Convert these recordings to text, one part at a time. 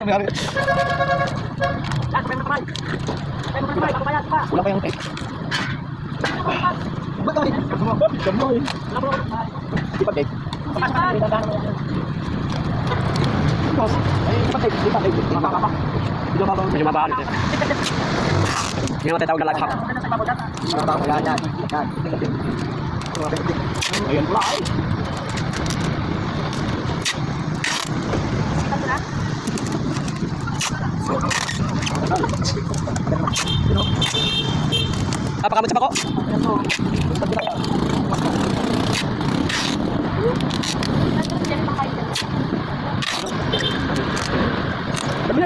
Wala pa yung tape. Ba't kami? Gamoy. Di pa tape. Di pa tape. Medyo mababa ulit. Hindi mo tatawag na life hack. Yan. Ayan pula ay. Pakamot sa pako. Dami.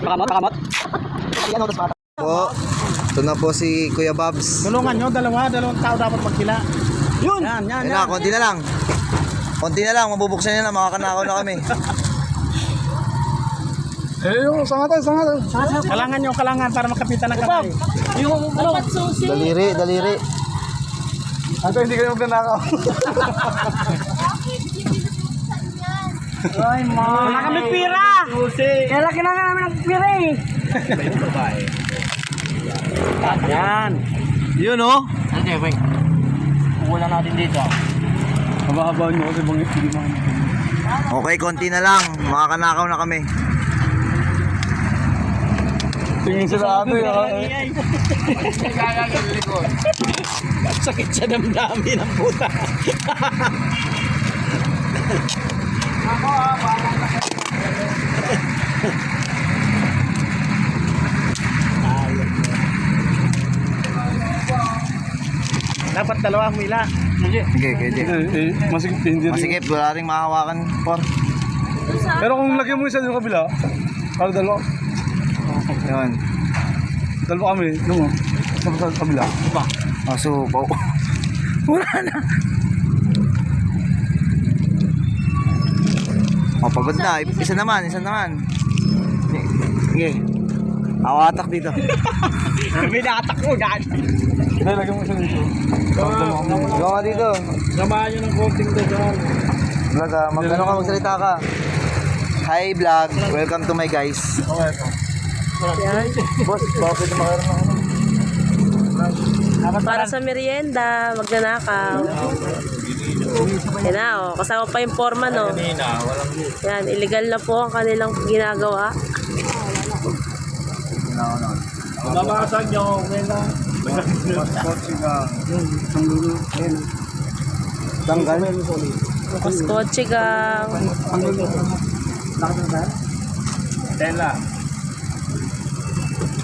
Pakamot. Po, ito na po si Kuya Babs. Tulungan nyo, dalawang tao dapat magkila. Yun! Yan. Ayun na, konti na lang. Mabubuksan nyo na, makakanakaw na kami. Yung sangat. Kalangan para makapitan ng kamay. Yung susi. Daliri. Ito hindi kayo magnanakaw. Ay, ma. Wala kami pira. Kaya kailangan namin ng pira eh. Yan. Yun oh. Okay, wait. Wala natin dito. Haba-haba nyo kasi bangit hindi mo. Okay, konti na lang. Makakanakaw na kami. Tingin sila ate. Sakit sa damdamin ng puta. Dapat dalawang mila. Sige, pwede. Masikip. Wala rin makahawakan. Pero kung lagyan mo isa yung kabila, para dalawa. Yun. Dalawa kami. Yung sa kabila. Iba. Masupaw. Wala na. Pagod na. Isa naman. Sige. Ako atak dito. Binatak mo, gano'n. Kaya lagyan mo isa dito. Gawa dito. Samahan nyo ng konting dagan. Vlog ah. Magsalita ka. Hi vlog. Welcome to my guys. Okay. Boss, bakit makaroon ako? Para sa merienda, magnanakaw. Yan na, oh. Kasama pa yung foreman, oh. Yan, illegal na po ang kanilang ginagawa. Mababasan nyo, Tanggal. Mas kotse gang. Tela.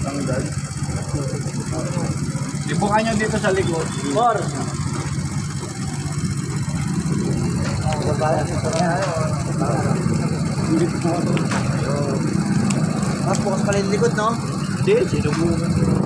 Tanggal. Ibukan nyo dito sa likod. Mas bukas pala yung likod, no? Hindi, sinubukan.